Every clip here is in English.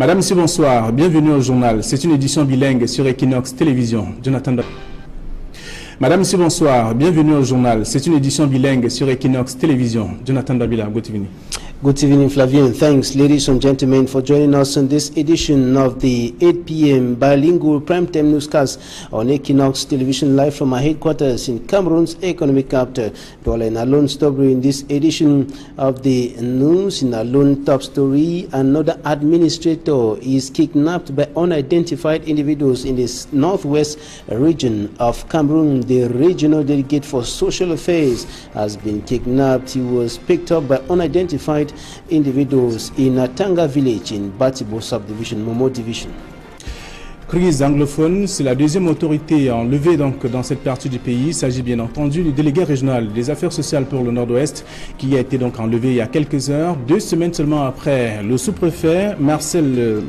Madame, monsieur, bonsoir. Bienvenue au journal. C'est une édition bilingue sur Equinox Télévision. Jonathan. Madame, monsieur, bonsoir. Bienvenue au journal. C'est une édition bilingue sur Equinox Télévision. Jonathan Dabila, good evening. Good evening, Flavien. Thanks, ladies and gentlemen, for joining us on this edition of the 8 p.m. bilingual primetime newscast on Equinox Television, live from our headquarters in Cameroon's economic capital. Douala. In our lone story in this edition of the news, in our lone top story, another administrator is kidnapped by unidentified individuals in the northwest region of Cameroon. The regional delegate for social affairs has been kidnapped. He was picked up by unidentified individuals in Atanga village in Batibo subdivision, Momo division. Crise anglophone, c'est la deuxième autorité enlevée donc dans cette partie du pays. Il s'agit bien entendu du délégué régional des affaires sociales pour le Nord-Ouest qui a été donc enlevé il y a quelques heures, 2 semaines seulement après le sous-préfet Marcel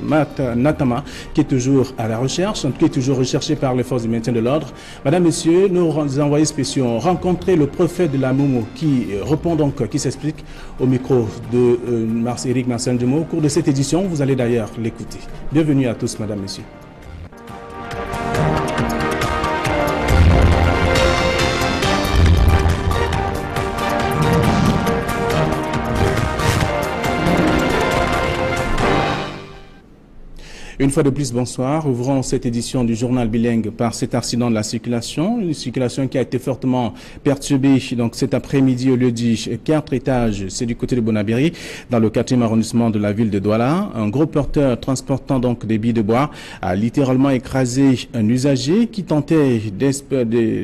Natama qui est toujours à la recherche, qui est toujours recherché par les forces du maintien de l'ordre. Madame, Monsieur, nos envoyés spéciaux ont rencontré le préfet de la Momo qui répond donc, qui s'explique au micro de Éric Marcel Demo. Au cours de cette édition, vous allez d'ailleurs l'écouter. Bienvenue à tous, Madame, Monsieur. Une fois de plus, bonsoir. Ouvrons cette édition du journal bilingue par cet accident de la circulation. Une circulation qui a été fortement perturbée donc cet après-midi au lieu dit 4 étages. C'est du côté de Bonabéry, dans le 4e arrondissement de la ville de Douala. Un gros porteur transportant donc des billes de bois a littéralement écrasé un usager qui tentait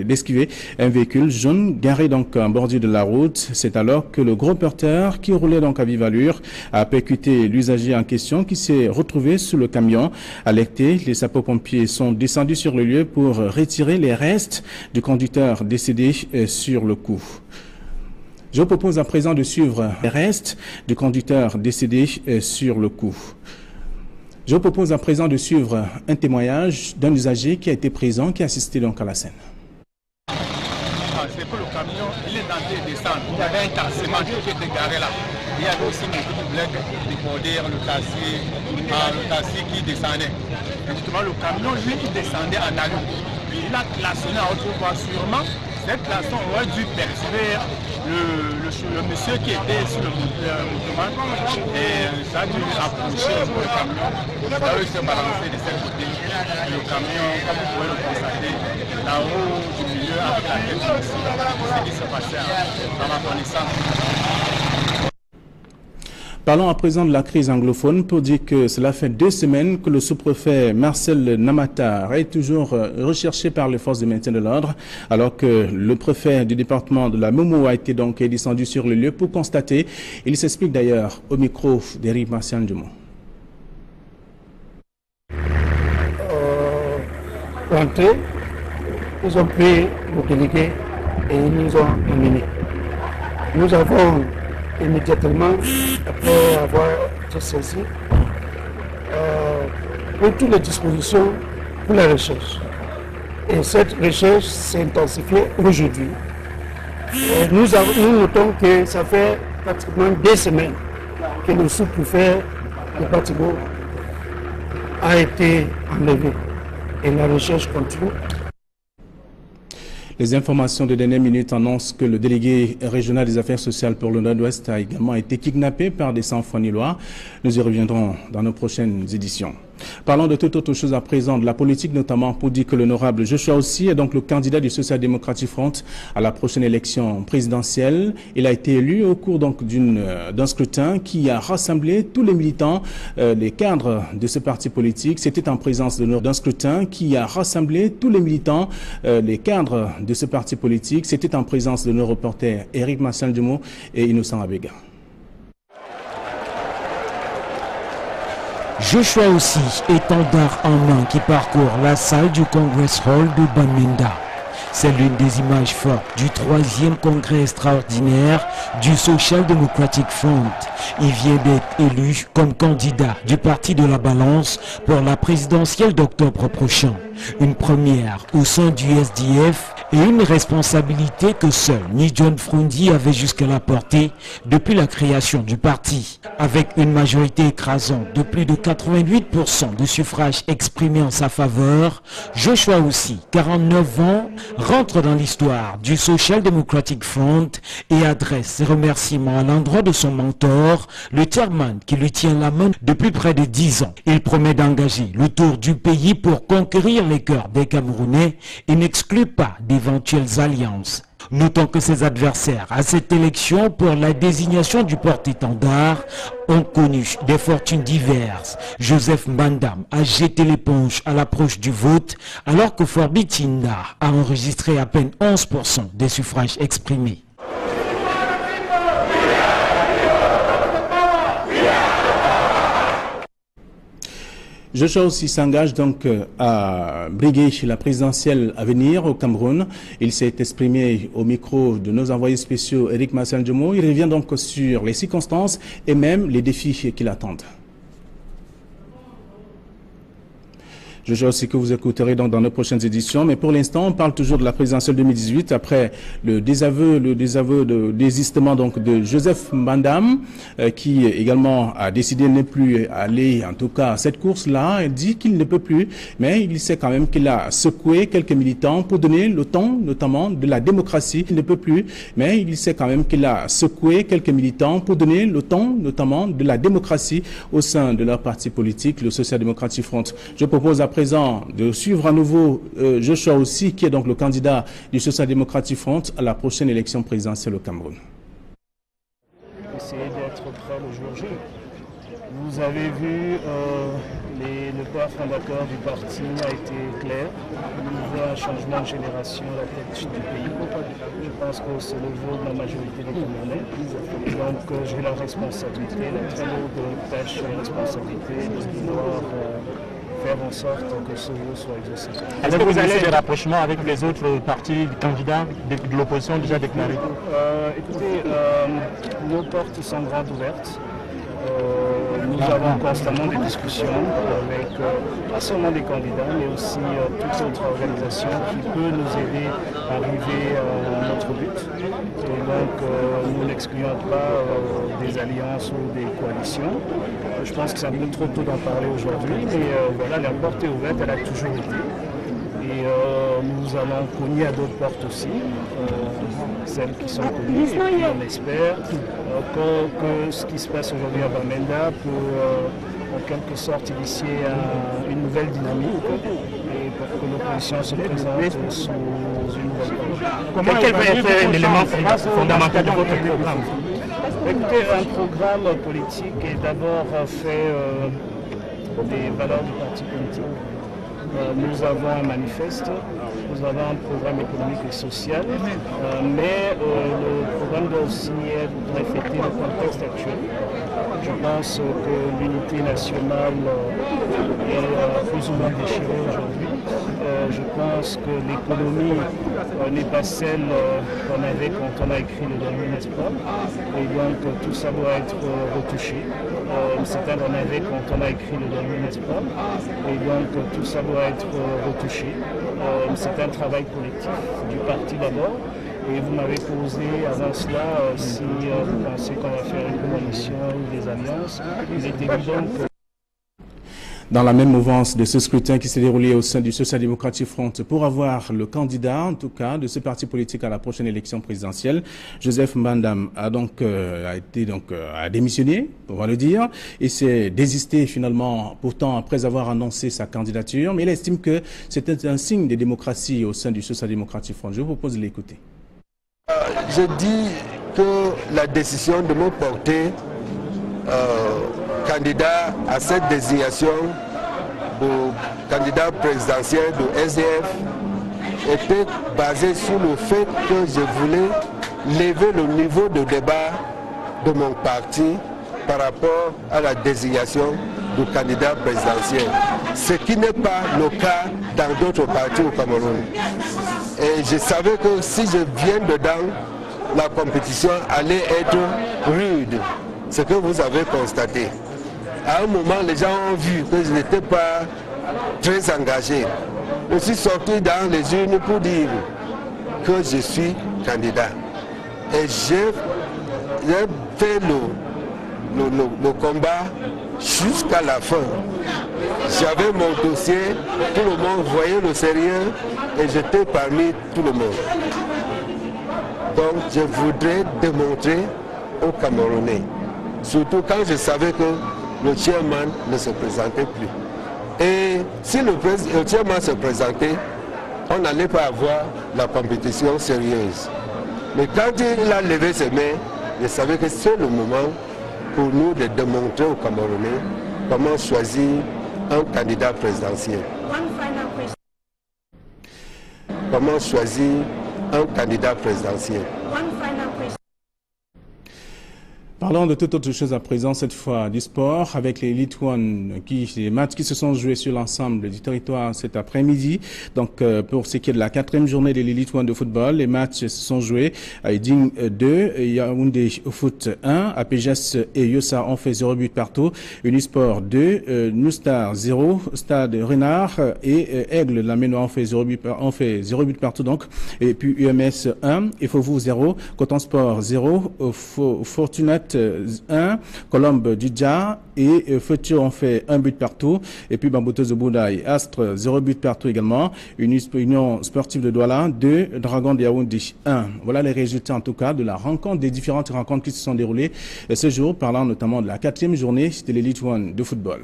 d'esquiver un véhicule jaune garé donc en bordure de la route. C'est alors que le gros porteur qui roulait donc à vive allure a percuté l'usager en question qui s'est retrouvé sous le camion. Alertés, les sapeurs-pompiers sont descendus sur le lieu pour retirer les restes du conducteur décédé sur le coup. Je vous propose à présent de suivre les restes du conducteur décédé sur le coup. Je vous propose à présent de suivre un témoignage d'un usager qui a été présent, qui a assisté donc à la scène. C'est que le camion, il est tenté de descendre. Il y avait un taximent qui était garé là. Il y avait aussi une moto qui voulait déborder le taxi qui descendait. Et justement, le camion, lui, il descendait en allure. Il a klaxonné à haute voix sûrement. Cette klaxon aurait dû percevoir le monsieur qui était sur le mouvement. Et ça a dû approcher le camion. Ça a réussi à balancer de cette côté. Le camion, comme vous pouvez le constater, là-haut du milieu, avec la tête ici, ce qui se passait dans ma connaissance. Parlons à présent de la crise anglophone pour dire que cela fait 2 semaines que le sous-préfet Marcel Namata est toujours recherché par les forces de maintien de l'ordre, alors que le préfet du département de la Momo a été donc descendu sur le lieu pour constater. Il s'explique d'ailleurs au micro d'Éric Marcel Demo. Rentré, ils ont pris le délégué et ils nous ont emmenés. Nous avons immédiatement, après avoir été saisi, pris toutes les dispositions pour la recherche. Et cette recherche s'est intensifiée aujourd'hui. Nous notons que ça fait pratiquement 2 semaines que le sous-préfet de Batibo a été enlevé. Et la recherche continue. Les informations de dernière minute annoncent que le délégué régional des affaires sociales pour le Nord-Ouest a également été kidnappé par des sans-foi-ni-loi. Nous y reviendrons dans nos prochaines éditions. Parlons de toute autre chose à présent, de la politique notamment, pour dire que l'honorable Joshua aussi est donc le candidat du Social Democratic Front à la prochaine élection présidentielle. Il a été élu au cours donc d'un scrutin qui a rassemblé tous les militants, les cadres de ce parti politique. C'était en présence d'un scrutin qui a rassemblé tous les militants, les cadres de ce parti politique. C'était en présence de nos reporters Éric Marcel Demo et Innocent Abega. Joshua aussi, étendard en main, qui parcourt la salle du Congress Hall de Bamenda. C'est l'une des images fortes du 3e congrès extraordinaire du Social Democratic Front. Il vient d'être élu comme candidat du parti de la Balance pour la présidentielle d'octobre prochain. Une première au sein du SDF et une responsabilité que seul Nidjon Frondi avait jusqu'à-là portée depuis la création du parti. Avec une majorité écrasante de plus de 88% de suffrages exprimés en sa faveur, Joshua Ossi, 49 ans, rentre dans l'histoire du Social Democratic Front et adresse ses remerciements à l'endroit de son mentor, le chairman qui lui tient la main depuis près de 10 ans. Il promet d'engager le tour du pays pour conquérir les cœurs des Camerounais et n'exclut pas d'éventuelles alliances. Notons que ses adversaires à cette élection pour la désignation du porte-étendard ont connu des fortunes diverses. Joseph Mbandam a jeté l'éponge à l'approche du vote alors que Forbi Tinda a enregistré à peine 11% des suffrages exprimés. Joshua Ossi s'engage donc à briguer la présidentielle à venir au Cameroun. Il s'est exprimé au micro de nos envoyés spéciaux Eric Massanjomo. Il revient donc sur les circonstances et même les défis qui l'attendent. Joshua Ossi que vous écouterez donc dans nos prochaines éditions. Mais pour l'instant, on parle toujours de la présidentielle 2018 après le désaveu de désistement donc de Joseph Mbandam qui également a décidé de ne plus aller en tout cas à cette course-là. Il dit qu'il ne peut plus, mais il sait quand même qu'il a secoué quelques militants pour donner le ton notamment de la démocratie. Il ne peut plus, mais il sait quand même qu'il a secoué quelques militants pour donner le ton notamment de la démocratie au sein de leur parti politique, le Social Democratic Front. Je propose à présent de suivre à nouveau Joshua Ossi, qui est donc le candidat du Social Democratic Front à la prochaine élection présidentielle au Cameroun. Essayez d'être prêt le jour J. Vous avez vu, le père fondateur du parti a été clair. Il veut un changement de génération à la tête du pays. Je pense que c'est le vœu de la majorité des Camerounais. Donc j'ai la responsabilité, la très lourde tâche et responsabilité de pouvoir faire en sorte que ce vœu soit exaucé. Est-ce que vous avez des rapprochements avec les autres partis candidats de l'opposition déjà déclarés? Écoutez, nos portes sont grandes ouvertes. Nous avons constamment des discussions avec pas seulement des candidats, mais aussi toute autre organisation qui peut nous aider à arriver à notre but. Et donc, nous n'excluons pas des alliances ou des coalitions. Je pense que c'est un peu trop tôt d'en parler aujourd'hui, mais voilà, la porte est ouverte, elle a toujours été. Et nous allons cogner à d'autres portes aussi, celles qui sont connues, et puis on espère que ce qui se passe aujourd'hui à Bamenda peut en quelque sorte initier une nouvelle dynamique et pour que l'opposition se présente sous une nouvelle. Quel va être l'élément fondamental de votre programme? Écoutez, un programme politique est d'abord fait des valeurs du parti politique. Nous avons un manifeste, nous avons un programme économique et social, mais le programme doit aussi refléter le contexte actuel. Je pense que l'unité nationale est plus ou moins déchirée aujourd'hui. Je pense que l'économie n'est pas celle qu'on avait quand on a écrit le dernier espoir. Et donc tout ça doit être retouché. C'est un qu'on avait quand on a écrit le dernier espoir. Et donc tout ça doit être retouché. C'est un travail collectif du parti d'abord. Et vous m'avez posé avant cela si vous pensez qu'on va faire une coalition ou des alliances. Il est évident que dans la même mouvance de ce scrutin qui s'est déroulé au sein du Social Democratic Front pour avoir le candidat, en tout cas, de ce parti politique à la prochaine élection présidentielle, Joseph Mbandam a démissionné, on va le dire, et s'est désisté finalement, pourtant après avoir annoncé sa candidature, mais il estime que c'était un signe de démocratie au sein du Social Democratic Front. Je vous propose de l'écouter. Je dis que la décision de me porter candidat à cette désignation de candidat présidentiel de SDF était basée sur le fait que je voulais lever le niveau de débat de mon parti par rapport à la désignation du candidat présidentiel, ce qui n'est pas le cas dans d'autres partis au Cameroun. Et je savais que si je viens dedans, la compétition allait être rude. Ce que vous avez constaté. À un moment, les gens ont vu que je n'étais pas très engagé. Je suis sorti dans les urnes pour dire que je suis candidat. Et j'ai fait le combat jusqu'à la fin. J'avais mon dossier, tout le monde voyait le sérieux et j'étais parmi tout le monde. Donc je voudrais démontrer aux Camerounais, surtout quand je savais que le chairman ne se présentait plus. Et si le chairman se présentait, on n'allait pas avoir la compétition sérieuse. Mais quand il a levé ses mains, je savais que c'est le moment pour nous de démontrer aux Camerounais comment choisir un candidat présidentiel. Comment choisir un candidat présidentiel. Parlons de toute autre chose à présent, cette fois du sport, avec les Elite One, les matchs qui se sont joués sur l'ensemble du territoire cet après-midi. Donc, pour ce qui est de la 4e journée de l'Elite One de football, les matchs se sont joués à Iding 2, Yaoundé Foot 1, APGS et Yossa ont fait 0 but partout, Unisport 2, Newstar 0, Stade Renard et Aigle la Ménois ont fait 0 but partout donc, et puis UMS 1, Efovu 0, Coton Sport 0, Fortunate 1, Colombe Didja et Futur ont fait 1 but partout. Et puis Bamboteuse de Boudaï, Astre 0 but partout également. Union Sportive de Douala 2, Dragon de Yaoundé 1. Voilà les résultats en tout cas de la rencontre, des différentes rencontres qui se sont déroulées ce jour, parlant notamment de la 4e journée de l'Elite One de football.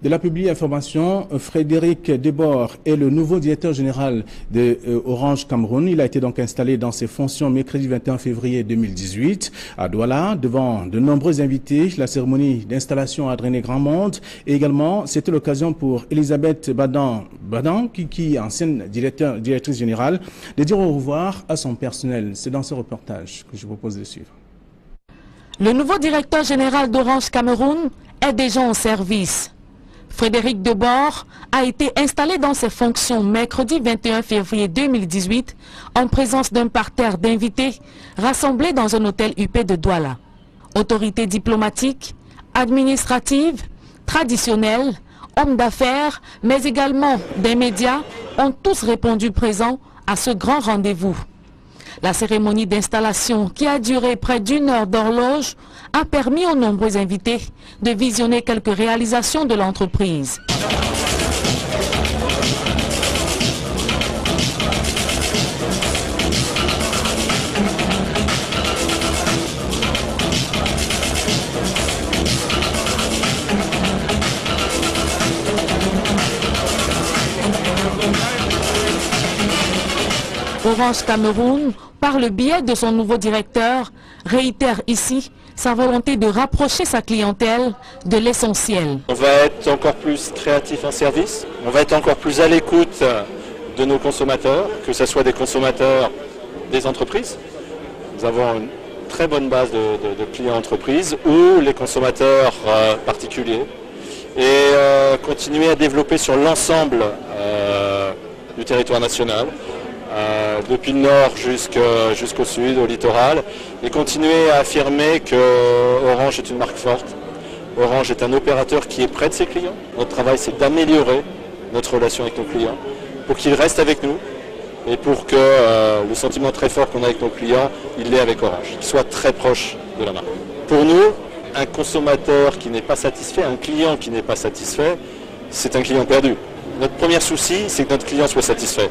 De la publiée information, Frédéric Debord est le nouveau directeur général de Orange Cameroun. Il a été donc installé dans ses fonctions mercredi 21 février 2018 à Douala, devant de nombreux invités. La cérémonie d'installation a drainé grand monde. Et également, c'était l'occasion pour Elisabeth Badan qui est ancienne directrice générale, de dire au revoir à son personnel. C'est dans ce reportage que je vous propose de suivre. Le nouveau directeur général d'Orange Cameroun est déjà en service. Frédéric Debord a été installé dans ses fonctions mercredi 21 février 2018 en présence d'un parterre d'invités rassemblés dans un hôtel huppé de Douala. Autorités diplomatiques, administratives, traditionnelles, hommes d'affaires, mais également des médias ont tous répondu présents à ce grand rendez-vous. La cérémonie d'installation, qui a duré près d'1 heure d'horloge, a permis aux nombreux invités de visionner quelques réalisations de l'entreprise. Orange Cameroun, par le biais de son nouveau directeur, réitère ici sa volonté de rapprocher sa clientèle de l'essentiel. On va être encore plus créatif en service, on va être encore plus à l'écoute de nos consommateurs, que ce soit des consommateurs des entreprises. Nous avons une très bonne base de clients entreprises ou les consommateurs particuliers. Et continuer à développer sur l'ensemble du territoire national. Depuis le nord jusqu'au sud, au littoral, et continuer à affirmer que Orange est une marque forte. Orange est un opérateur qui est près de ses clients. Notre travail, c'est d'améliorer notre relation avec nos clients pour qu'ils restent avec nous et pour que le sentiment très fort qu'on a avec nos clients, il l'ait avec Orange, qu'il soit très proche de la marque. Pour nous, un consommateur qui n'est pas satisfait, un client qui n'est pas satisfait, c'est un client perdu. Notre premier souci, c'est que notre client soit satisfait.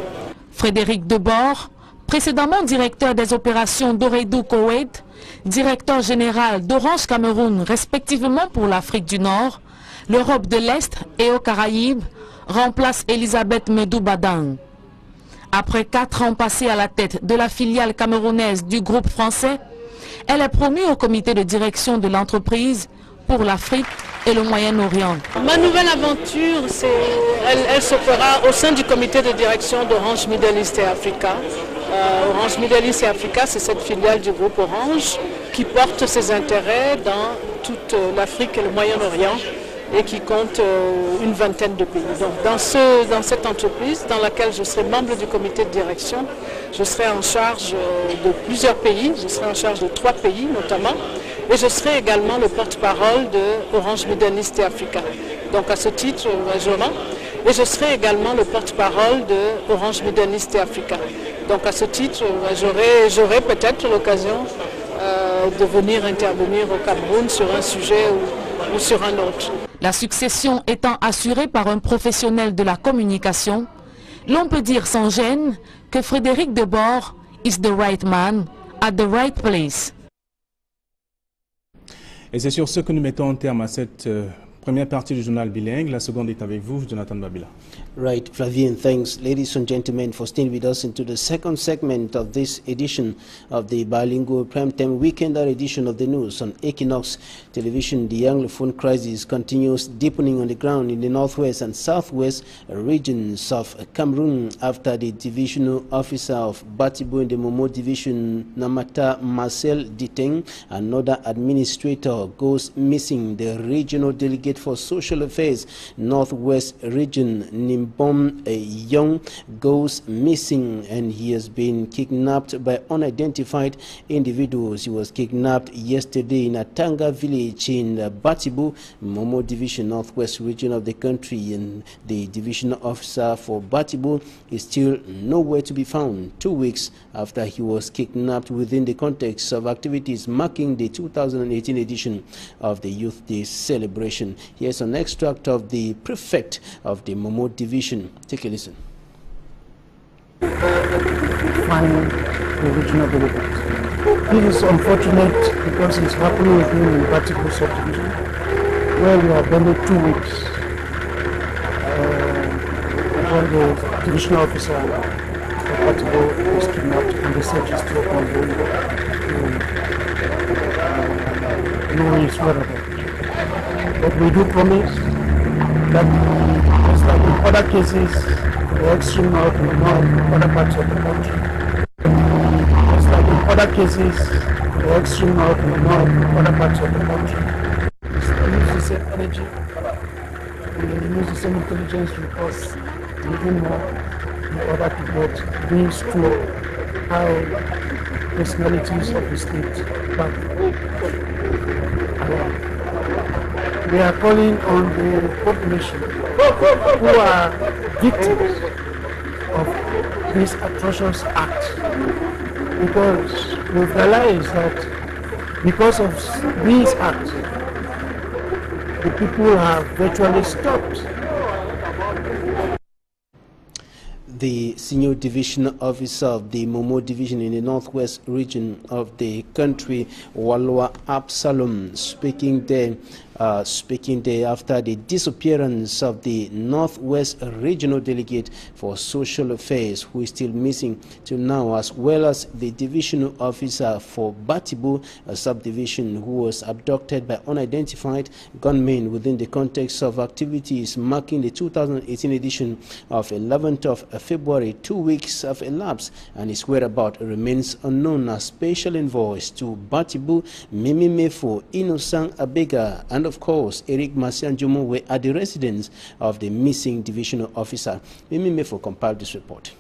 Frédéric Debord, précédemment directeur des opérations d'Oreidou Koweït, directeur général d'Orange Cameroun respectivement pour l'Afrique du Nord, l'Europe de l'Est et aux Caraïbes, remplace Elisabeth Medou Badang. Après 4 ans passés à la tête de la filiale camerounaise du groupe français, elle est promue au comité de direction de l'entreprise pour l'Afrique et le Moyen-Orient. Ma nouvelle aventure, elle se fera au sein du comité de direction d'Orange Middle East et Africa. Orange Middle East et Africa, c'est cette filiale du groupe Orange qui porte ses intérêts dans toute l'Afrique et le Moyen-Orient. et qui compte une vingtaine de pays. Donc dans cette entreprise dans laquelle je serai membre du comité de direction, je serai en charge de plusieurs pays, je serai en charge de 3 pays notamment, et je serai également le porte-parole de Orange Middle East et Africa. Donc à ce titre, et je serai également le porte-parole de Orange Middle East et Africa. Donc à ce titre, j'aurai peut-être l'occasion de venir intervenir au Cameroun sur un sujet ou sur un autre. La succession étant assurée par un professionnel de la communication, l'on peut dire sans gêne que Frédéric Debord is the right man at the right place. Et c'est sur ce que nous mettons un terme à cette première partie du journal bilingue. La seconde est avec vous, Jonathan Babila. Right, Flavien, thanks, ladies and gentlemen, for staying with us into the second segment of this edition of the bilingual primetime weekender edition of the news on Equinox Television. The Anglophone crisis continues deepening on the ground in the northwest and southwest regions of Cameroon after the divisional officer of Batibo in the Momo division, Namata Marcel Diteng, another administrator, goes missing. The regional delegate for social affairs, northwest region, Nimbom Young, goes missing, and he has been kidnapped by unidentified individuals. He was kidnapped yesterday in Atanga village in Batibu, Momo division, northwest region of the country, and the divisional officer for Batibu is still nowhere to be found 2 weeks after he was kidnapped within the context of activities marking the 2018 edition of the Youth Day celebration. Here's an extract of the prefect of the Momo division. Take a listen. Find the original delegate. This is unfortunate because it's happening again in Batibu subdivision, where we have been 2 weeks when the divisional officer of Batibu was kidnapped and the search is still ongoing. No one is wherever. But we do promise that, just like in other cases, the extreme north and the north, other parts of the country, just like in other cases, the extreme north and the north, other parts of the country, we use the same energy, we use the same intelligence reports, even more, in order to get these 2 high personalities of the state back. We are calling on the population who are victims of this atrocious act, because we've realized that because of this act, the people have virtually stopped. The senior division officer of the Momo division in the northwest region of the country, Walwa Absalom, speaking there after the disappearance of the Northwest Regional Delegate for Social Affairs, who is still missing till now, as well as the Divisional Officer for Batibu, a subdivision, who was abducted by unidentified gunmen within the context of activities marking the 2018 edition of 11th of February. 2 weeks have elapsed, and his whereabouts remains unknown. As special envoys to Batibu, Mimi Mefo, Innocent Abega, and of course, Eric Masianjumo were at the residence of the missing divisional officer. Mimi Mefo compiled this report.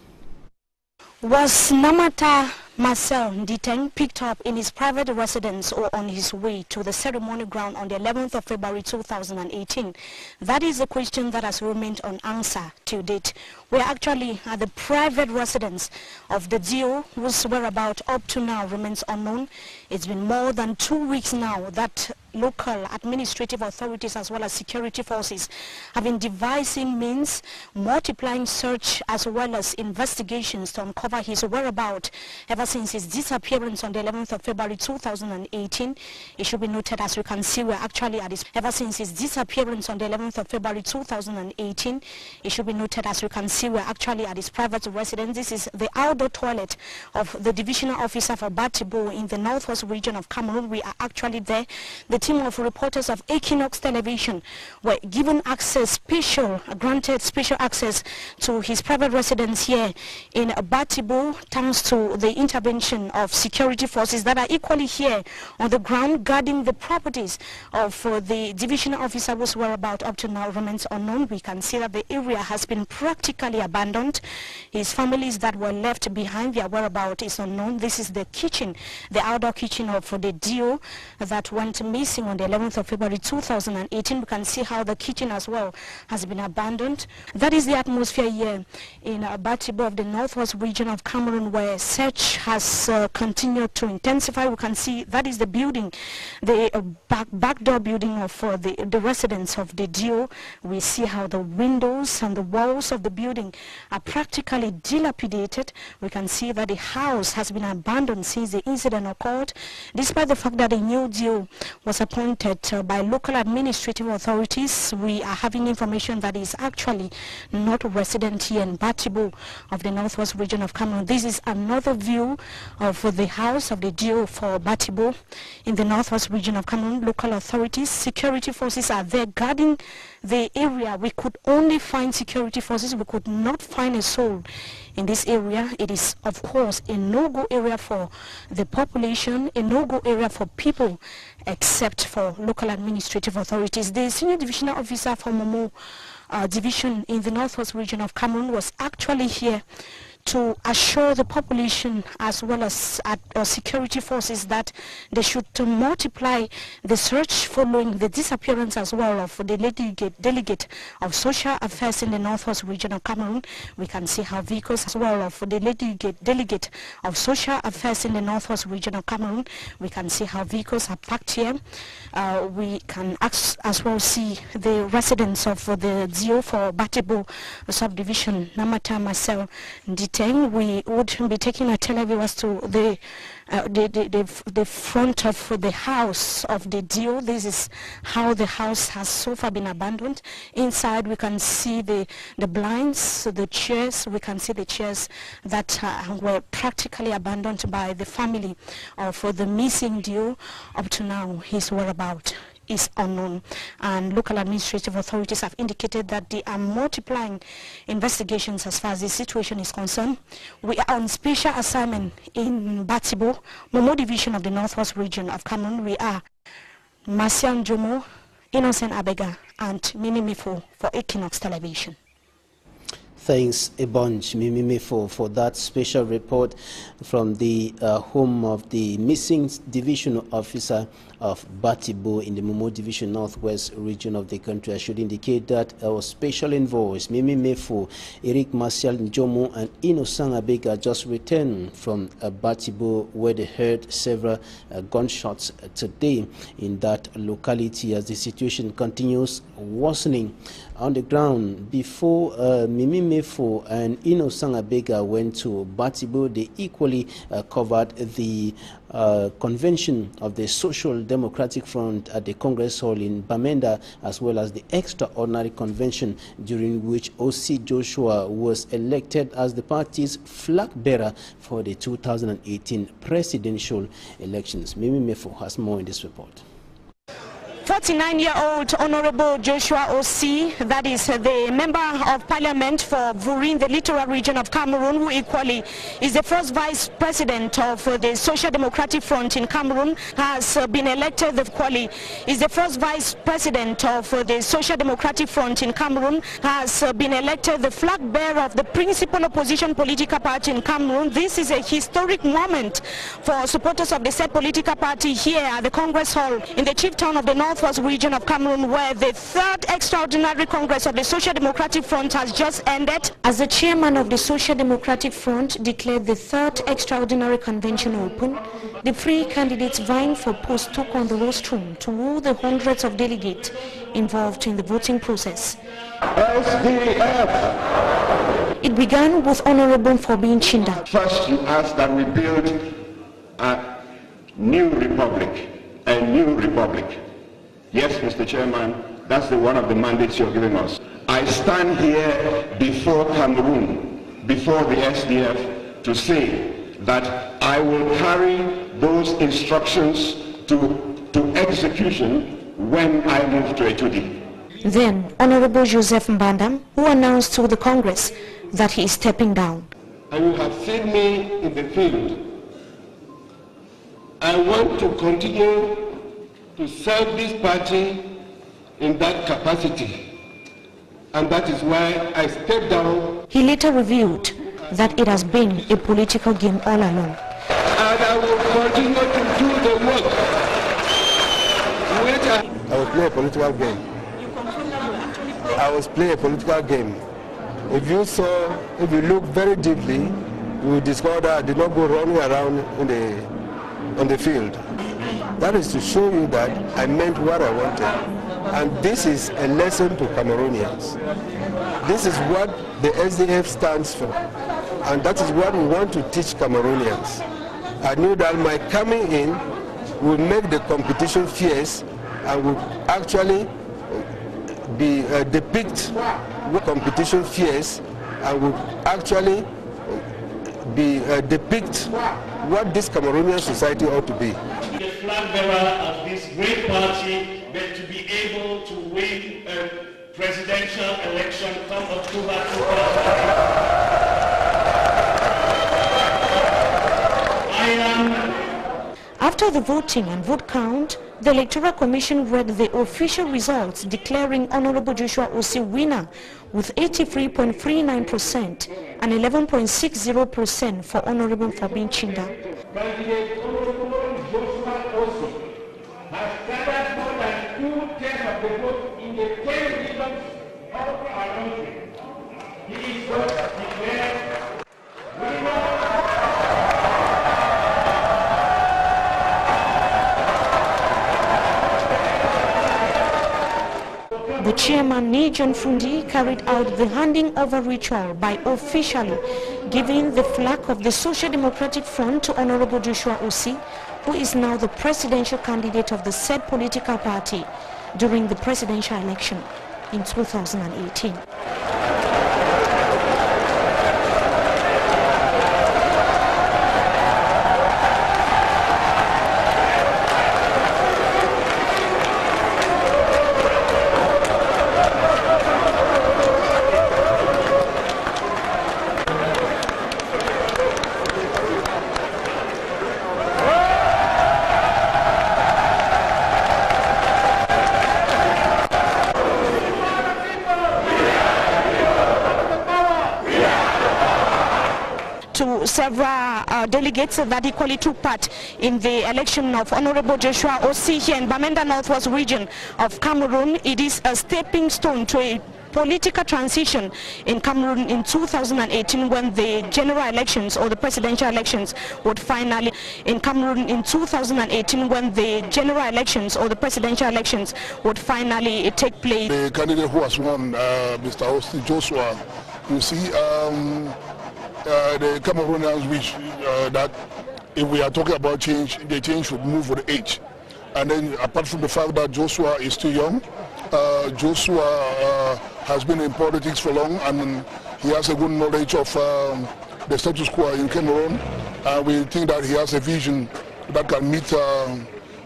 Was Namata Marcel Diteng picked up in his private residence or on his way to the ceremony ground on the 11th of February 2018? That is a question that has remained unanswered to date. We are actually at the private residence of the DO, whose whereabouts up to now remains unknown. It's been more than 2 weeks now that local administrative authorities as well as security forces have been devising means, multiplying search as well as investigations to uncover his whereabouts. Ever since his disappearance on the 11th of February 2018, it should be noted, as you can see, we're actually at his, ever since his disappearance on the 11th of February 2018, it should be noted, as you can see, we're actually at his private residence. This is the outdoor toilet of the divisional officer for Batibo in the northwest region of Cameroon. We are actually there. The team of reporters of Equinox Television were given access, granted special access to his private residence here in Batibo, thanks to the intervention of security forces that are equally here on the ground guarding the properties of the division officer whose whereabouts up to now remains unknown. We can see that the area has been practically abandoned. His families that were left behind, their whereabouts is unknown. This is the kitchen, the outdoor kitchen of the DO that went missing on the 11th of February 2018. We can see how the kitchen as well has been abandoned. That is the atmosphere here in Batibo of the northwest region of Cameroon, where search has continued to intensify. We can see that is the building, the back door building of the residence of the DO. We see how the windows and the walls of the building are practically dilapidated. We can see that the house has been abandoned since the incident occurred, despite the fact that a new DO was appointed by local administrative authorities. We are having information that is actually not resident here in Batibo of the northwest region of Cameroon. This is another view of the house of the DO for Batibo in the northwest region of Cameroon. Local authorities, security forces are there guarding the area. We could only find security forces. We could not find a soul in this area. It is, of course, a no-go area for the population, a no-go area for people, except for local administrative authorities. The senior divisional officer for Momo division in the northwest region of Cameroon was actually here to assure the population as well as security forces that they should multiply the search following the disappearance as well of the delegate of social affairs in the northwest region of Cameroon. We can see how vehicles as well of the delegate of social affairs in the northwest region of Cameroon. We can see how vehicles are parked here. We can as well see the residents of the DO for Batibo subdivision, Namata Marcel Nditeng. We would be taking our televiewers to the front of the house of the DO. This is how the house has so far been abandoned. Inside we can see the blinds, the chairs. We can see the chairs that were practically abandoned by the family of the missing DO. Up to now, his whereabouts is unknown, and local administrative authorities have indicated that they are multiplying investigations as far as the situation is concerned. We are on special assignment in Batibo, Momo division of the northwest region of Cameroon. We are Marcia Njomo, Innocent Abega, and Mimi Mifo for Equinox Television. Thanks a bunch, Mimi, for that special report from the home of the missing division officer of Batibo in the Momo Division Northwest region of the country. I should indicate that our special envoys, Mimi Mefo, Eric Martial Njomo, and Innocent Abega just returned from Batibo, where they heard several gunshots today in that locality as the situation continues worsening on the ground. Before Mimi Mefo and Innocent Abega went to Batibo, they equally covered the convention of the Social Democratic Front at the Congress Hall in Bamenda, as well as the extraordinary convention during which O.C. Joshua was elected as the party's flag bearer for the 2018 presidential elections. Mimi Mefo has more in this report. 49-year-old Honorable Joshua O.C., that is the Member of Parliament for Vurin, the littoral region of Cameroon, who equally is the first Vice President of the Social Democratic Front in Cameroon, has been elected. Equally is the first Vice President of the Social Democratic Front in Cameroon, has been elected the flag bearer of the principal opposition political party in Cameroon. This is a historic moment for supporters of the said political party here at the Congress Hall in the chief town of the northwest region of Cameroon, where the third extraordinary Congress of the Social Democratic Front has just ended. As the chairman of the Social Democratic Front declared the third extraordinary convention open, the three candidates vying for post took on the rostrum to woo the hundreds of delegates involved in the voting process. SDF. It began with Honorable Fobin Chinda. First, you asked that we build a new republic, Yes, Mr. Chairman, that's one of the mandates you're giving us. I stand here before Cameroon, before the SDF, to say that I will carry those instructions to execution when I move to Etudi. Then, Honorable Joseph Mbandam, who announced to the Congress that he is stepping down. And you have seen me in the field I want to continue to serve this party in that capacity. And that is why I stepped down. He later revealed that it has been a political game all along. And I will continue to do the work. I will play a political game. I was playing a political game. If you look very deeply, you will discover that I did not go running around on the field. That is to show you that I meant what I wanted. And this is a lesson to Cameroonians. This is what the SDF stands for. And that is what we want to teach Cameroonians. I knew that my coming in will make the competition fierce and will actually depict what competition fierce and will actually depict what this Cameroonian society ought to be. The flag bearer of this great party, but to be able to win a presidential election come October 2008. After the voting and vote count, the Electoral Commission read the official results declaring Honorable Joshua Osih winner with 83.39% and 11.60% for Honorable Fabien Chinda. Candidate Honorable Joshua Osih has gathered more than 2/10 of the vote in the 10 regions of our country. He is thus declared winner. The chairman, Nijon Fundi, carried out the handing over ritual by officially giving the flag of the Social Democratic Front to Honorable Joshua Osih, who is now the presidential candidate of the said political party during the presidential election in 2018. Several delegates that equally took part in the election of Honorable Joshua Osih here in Bamenda Northwest region of Cameroon. It is a stepping stone to a political transition in Cameroon in 2018 when the general elections or the presidential elections would finally take place. The candidate who has won, Mr. Osih Joshua, you see, the Cameroonians wish that if we are talking about change, the change should move with age. And then apart from the fact that Joshua is too young, Joshua has been in politics for long and he has a good knowledge of the status quo in Cameroon. We think that he has a vision that can meet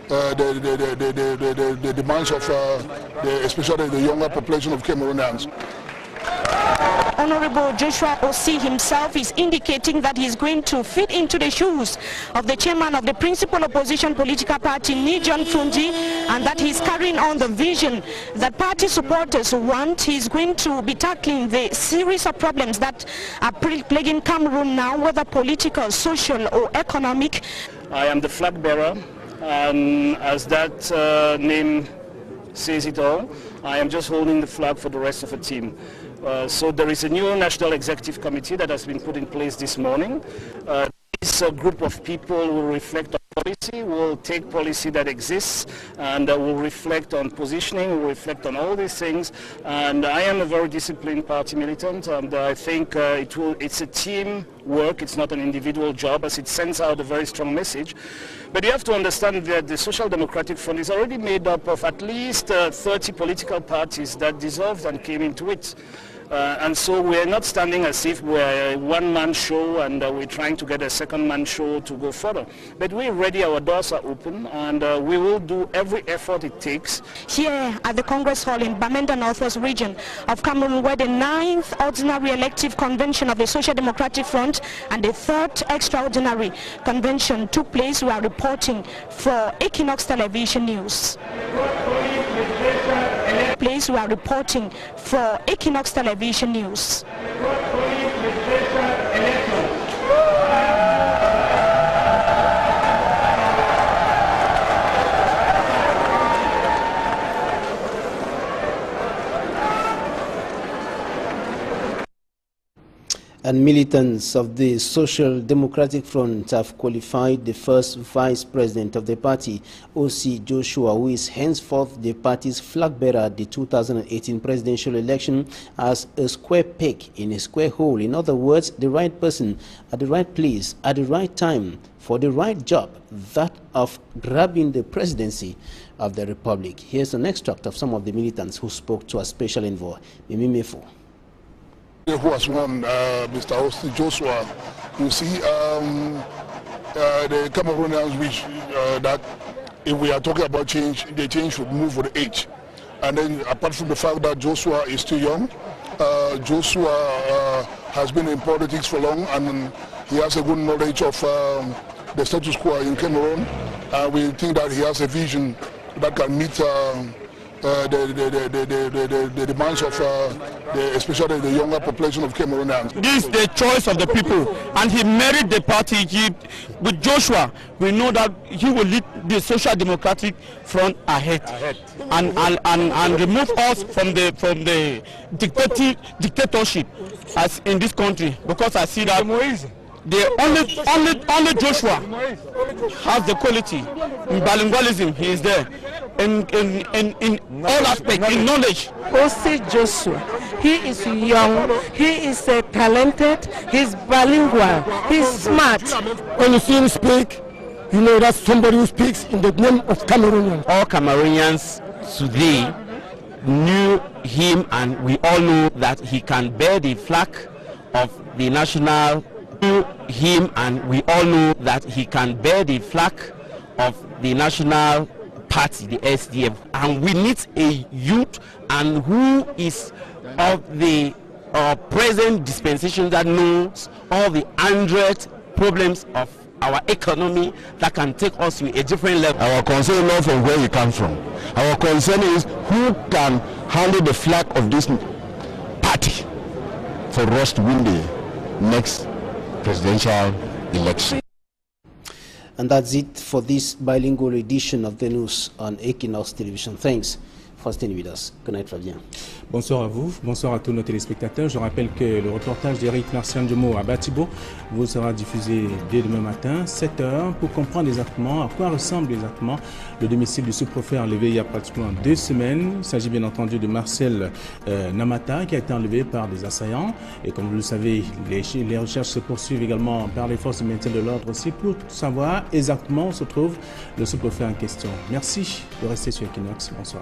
the demands of especially the younger population of Cameroonians. Honorable Joshua Osih himself is indicating that he's going to fit into the shoes of the chairman of the principal opposition political party, Nijon Fundi, and that he's carrying on the vision that party supporters want. He's going to be tackling the series of problems that are plaguing Cameroon now, whether political, social or economic. I am the flag bearer, and as that name says it all, I am just holding the flag for the rest of the team. So there is a new National Executive Committee that has been put in place this morning. This group of people will reflect on policy, will take policy that exists and will reflect on positioning, will reflect on all these things. And I am a very disciplined party militant, and I think it's a team work, it's not an individual job, as it sends out a very strong message. But you have to understand that the Social Democratic Front is already made up of at least 30 political parties that dissolved and came into it. And so we're not standing as if we're a one-man show and we're trying to get a second-man show to go further. But we're ready, our doors are open, and we will do every effort it takes. Here at the Congress Hall in Bamenda Northwest region of Cameroon, where the 9th Ordinary Elective Convention of the Social Democratic Front and the 3rd Extraordinary Convention took place, we are reporting for Equinox Television News. We are reporting for Equinox Television News. And militants of the Social Democratic Front have qualified the first vice president of the party, O.C. Joshua, who is henceforth the party's flag bearer at the 2018 presidential election, as a square peg in a square hole. In other words, the right person at the right place at the right time for the right job, that of grabbing the presidency of the Republic. Here's an extract of some of the militants who spoke to a special envoy, Mimi Mefo. Who has won, Mr. O.C. Joshua. You see, the Cameroonians wish that if we are talking about change, the change should move with age. And then apart from the fact that Joshua is still young, Joshua has been in politics for long, and he has a good knowledge of the status quo in Cameroon. We think that he has a vision that can meet the demands of especially the younger population of Cameroonians. This is the choice of the people, and he married the party. With Joshua, we know that he will lead the Social Democratic Front ahead. And remove us from the dictatorship as in this country, because I see that only Joshua has the quality. In bilingualism, he is there. In all aspects, in knowledge. O.C. Joshua, he is young, he is talented, he's bilingual, he's smart. When you see him speak, you know that's somebody who speaks in the name of Cameroonians. All Cameroonians today knew him, and we all know that he can bear the flag of the national. Him, and we all know that he can bear the flag of the national party, the SDF, and we need a youth and who is of the present dispensation that knows all the 100 problems of our economy that can take us to a different level. Our concern is not from where we come from. Our concern is who can handle the flag of this party for us to win the next presidential election. And that's it for this bilingual edition of the news on Equinox Television. Thanks for staying with us. Good night, Flavien. Bonsoir à vous, bonsoir à tous nos téléspectateurs. Je rappelle que le reportage d'Éric Martial Djomo à Batibo vous sera diffusé dès demain matin, 7h, pour comprendre exactement à quoi ressemble exactement le domicile du sous-préfet enlevé il y a pratiquement 2 semaines. Il s'agit bien entendu de Marcel Namata, qui a été enlevé par des assaillants. Et comme vous le savez, les recherches se poursuivent également par les forces de maintien de l'ordre aussi pour savoir exactement où se trouve le sous-préfet en question. Merci de rester sur Equinox. Bonsoir.